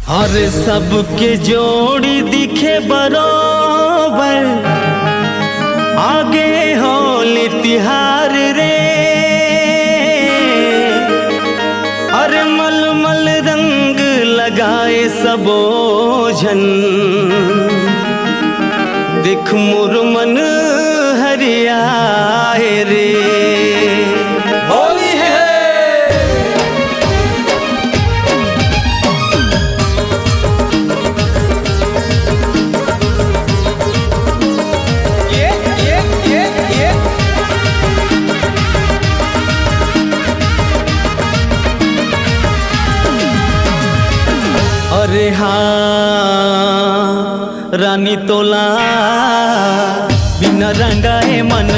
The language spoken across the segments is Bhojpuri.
और सबके जोड़ी दिखे बरोबर, आगे होली तिहार रे। अरे मलमल रंग लगाए सबो जन, दिख मोर मन हरियाए रे। होली है अरे हाँ रानी तोला बिना रंगाए मन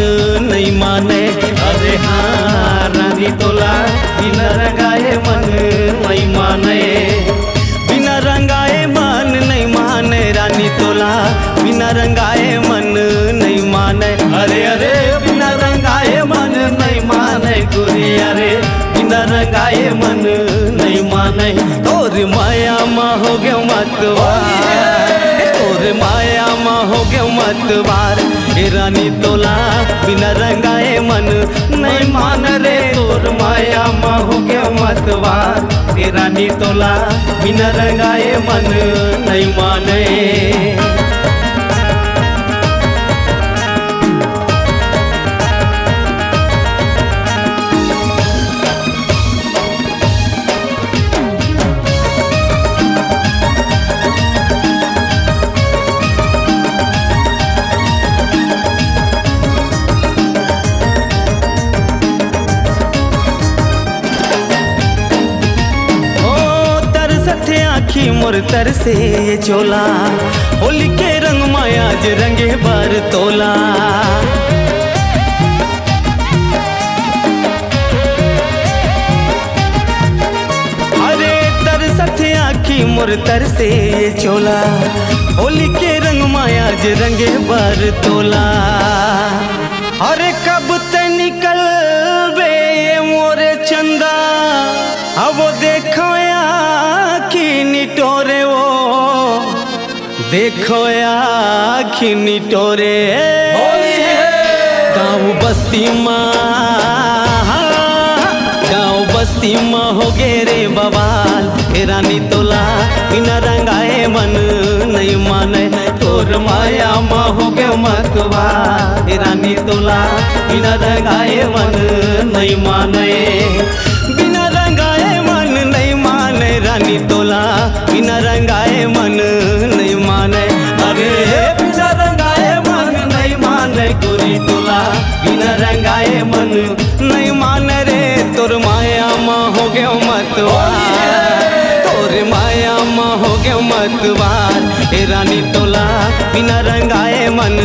नहीं माने। अरे हाँ रानी तोला बिना रंगाए मन नहीं माने। बिना रंगाए मन नहीं माने रानी तोला, बिना रंगाए मन नहीं माने। अरे अरे बिना रंगाए मन नहीं माने गुड़िया रे, बिना रंगाए मन नहीं माने। तोर माया मा हो गया मतवार, तोर माया मा हो गया मतवार। ए रानी तोला बिना रंगाए मन नहीं मान रे, तोर माया मा हो गया मतवार। ए रानी तोला बिना रंगाए मन नहीं माने। आखी मोर तर से ये चोला, होली के रंग मायाज रंगे बार तोला। अरे तर सथे आखी मोर तर से ये चोला, होली के रंग मायाज रंगे बार तोला। अरे कब ते निकल बे मोरे चंदा, अब देखो आखी निटोरे वो, देखो आखी निटोरे। गाँव बस्ती माँ, गाँव बस्ती माँ हो गे रे बवाल। ए रानी तोला बिना रंगाए मन नहीं माने, तोर माया माँ हो गया मतवार। ए रानी तोला बिना रंगाए मन नहीं माने। बिना रंगाए मन नहीं माने रानी तोला, बिना रंगाए मन नहीं माने। अरे बिना रंगाए मन नहीं माने गोरी तोला, बिना रंगाए मन नहीं माने रे। तोर माया माँ हो गया मतवार, तोर माया माँ हो गया मतवार। ए रानी तोला बिना रंगाए मन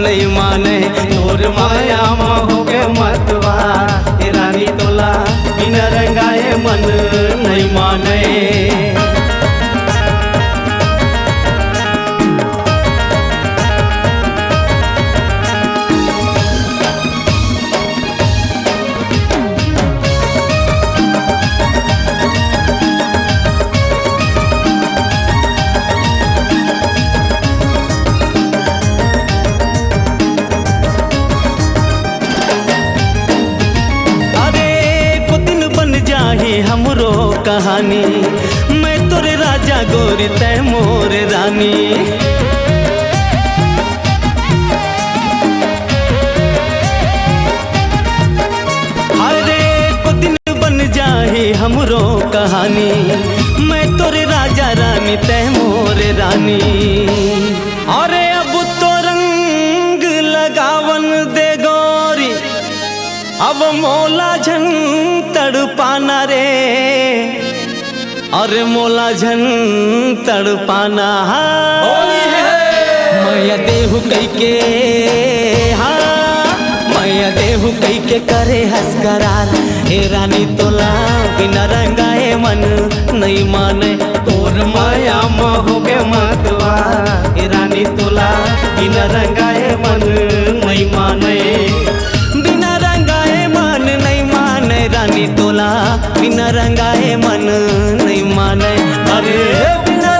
नहीं माने, तोर माया माँ हो गया मतवार। ए रानी तोला बिना रंगाए मन नहीं माने। हमरो कहानी मैं तोरे राजा गोरी तै मोर रानी। अरे को दिन बन जाए हमरो कहानी, मैं तोरे राजा रानी तै मोर रानी। अरे अब तो रंग लगावन दे गोरी, अब मोला झन तड़पाना रे। अरे मोला झन तड़पाना मैया देहु कई के, हाँ मैया देहु कई के करे हंसकरार। ए रानी तोला बिना रंगाए मन नहीं माने, तोर माया माँ हो गया मतवार। ए रानी तोला बिना रंगाए मन नहीं माने। बिना रंगाए मन नहीं माने रानी तोला, बिना रंगाए मन नहीं माने। अरे बिना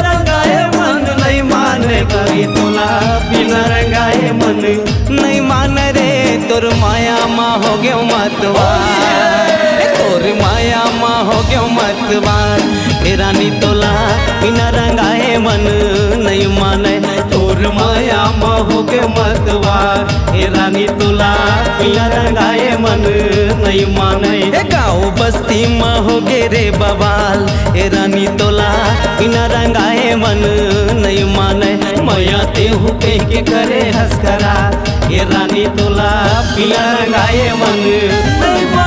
मतवार तोर माया माँ हो गयो मतवार हे रानी तोला बिना रंगाए मन नहीं माने तोर माया माँ हो गयो मतवार हे रानी तोला बिना रंगाए मन नहीं माने गाँव बस्ती माँ हो गे रे बवाल हे रानी तोला बिना रंगाए मन नहीं माने मैया तेहू कह के करे हंसकरा हे रानी तोला बिना रंगाए मन नहीं माने।